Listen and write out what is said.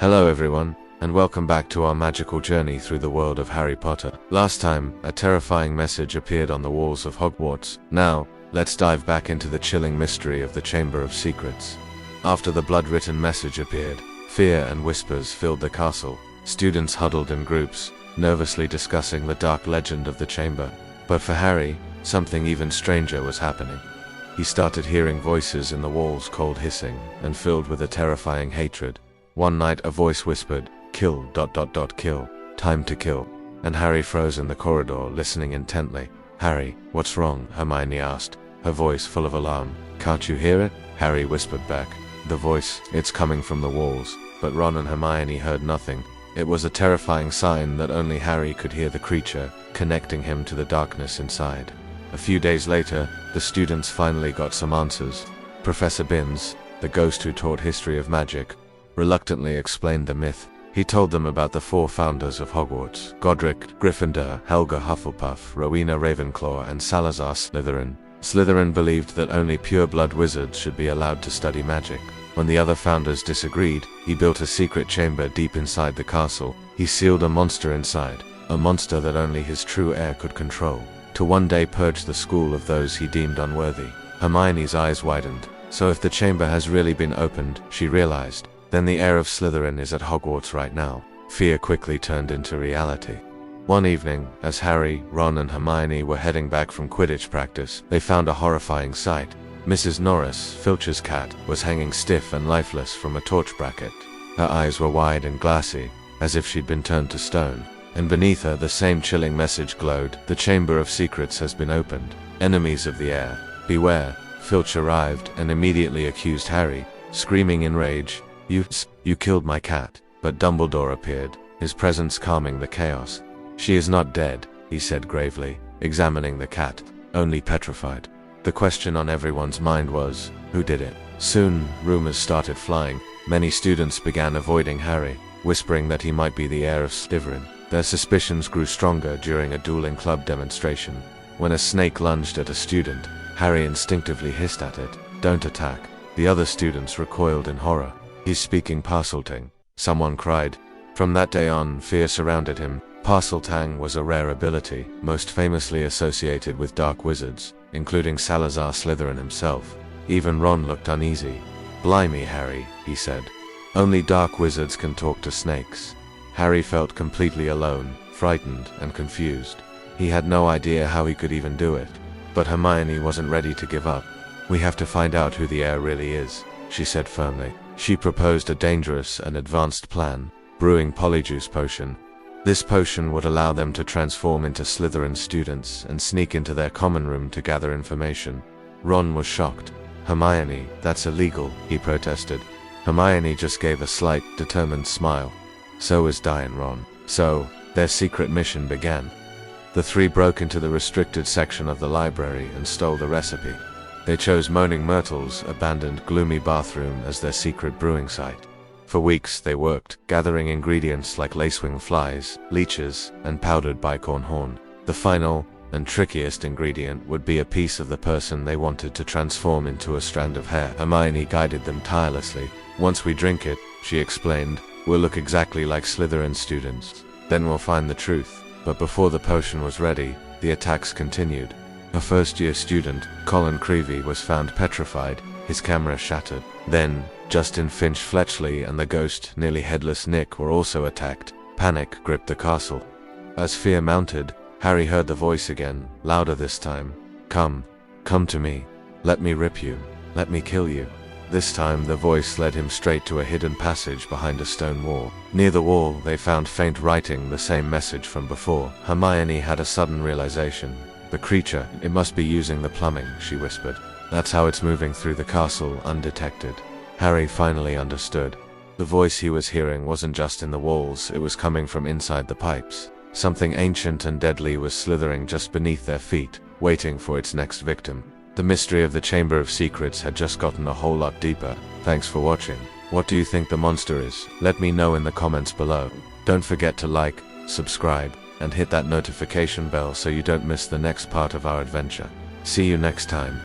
Hello everyone, and welcome back to our magical journey through the world of Harry Potter. Last time, a terrifying message appeared on the walls of Hogwarts. Now, let's dive back into the chilling mystery of the Chamber of Secrets. After the blood-written message appeared, fear and whispers filled the castle. Students huddled in groups, nervously discussing the dark legend of the chamber. But for Harry, something even stranger was happening. He started hearing voices in the walls, cold hissing, and filled with a terrifying hatred. One night a voice whispered, "Kill, kill, time to kill." And Harry froze in the corridor, listening intently. "Harry, what's wrong?" Hermione asked, her voice full of alarm. "Can't you hear it?" Harry whispered back. The voice, "It's coming from the walls." But Ron and Hermione heard nothing. It was a terrifying sign that only Harry could hear the creature, connecting him to the darkness inside. A few days later, the students finally got some answers. Professor Binns, the ghost who taught history of magic, reluctantly explained the myth. He told them about the four founders of Hogwarts: Godric Gryffindor, Helga Hufflepuff, Rowena Ravenclaw, and Salazar Slytherin. Slytherin believed that only pure-blood wizards should be allowed to study magic. When the other founders disagreed, he built a secret chamber deep inside the castle. He sealed a monster inside, a monster that only his true heir could control, to one day purge the school of those he deemed unworthy. Hermione's eyes widened. So if the chamber has really been opened, she realized, then the heir of Slytherin is at Hogwarts right now. Fear quickly turned into reality. One evening, as Harry, Ron, and Hermione were heading back from Quidditch practice, they found a horrifying sight. Mrs. Norris, Filch's cat, was hanging stiff and lifeless from a torch bracket. Her eyes were wide and glassy, as if she'd been turned to stone. And beneath her, the same chilling message glowed: "The Chamber of Secrets has been opened. Enemies of the heir, beware." Filch arrived and immediately accused Harry, screaming in rage, You killed my cat." But Dumbledore appeared, his presence calming the chaos. "She is not dead," he said gravely, examining the cat, "only petrified." The question on everyone's mind was, who did it? Soon, rumors started flying. Many students began avoiding Harry, whispering that he might be the heir of Slytherin. Their suspicions grew stronger during a dueling club demonstration. When a snake lunged at a student, Harry instinctively hissed at it, "Don't attack." The other students recoiled in horror. "He's speaking Parseltang," someone cried. From that day on, fear surrounded him. Parseltang was a rare ability, most famously associated with dark wizards, including Salazar Slytherin himself. Even Ron looked uneasy. "Blimey, Harry," he said. "Only dark wizards can talk to snakes." Harry felt completely alone, frightened, and confused. He had no idea how he could even do it. But Hermione wasn't ready to give up. "We have to find out who the heir really is," she said firmly. She proposed a dangerous and advanced plan: brewing Polyjuice Potion. This potion would allow them to transform into Slytherin students and sneak into their common room to gather information. Ron was shocked. "Hermione, that's illegal," he protested. Hermione just gave a slight, determined smile. So was Di and Ron. So, their secret mission began. The three broke into the restricted section of the library and stole the recipe. They chose Moaning Myrtle's abandoned, gloomy bathroom as their secret brewing site. For weeks they worked, gathering ingredients like lacewing flies, leeches, and powdered bicorn horn. The final, and trickiest ingredient would be a piece of the person they wanted to transform into a strand of hair. Hermione guided them tirelessly. "Once we drink it," she explained, "we'll look exactly like Slytherin students. Then we'll find the truth." But before the potion was ready, the attacks continued. A first-year student, Colin Creevey, was found petrified, his camera shattered. Then, Justin Finch Fletchley and the ghost, nearly headless Nick were also attacked. Panic gripped the castle. As fear mounted, Harry heard the voice again, louder this time. Come to me. Let me rip you. Let me kill you." This time the voice led him straight to a hidden passage behind a stone wall. Near the wall, they found faint writing, the same message from before. Hermione had a sudden realization. "The creature, it must be using the plumbing," she whispered. "That's how it's moving through the castle, undetected." Harry finally understood. The voice he was hearing wasn't just in the walls, it was coming from inside the pipes. Something ancient and deadly was slithering just beneath their feet, waiting for its next victim. The mystery of the Chamber of Secrets had just gotten a whole lot deeper. Thanks for watching. What do you think the monster is? Let me know in the comments below. Don't forget to like, subscribe, and hit that notification bell so you don't miss the next part of our adventure. See you next time.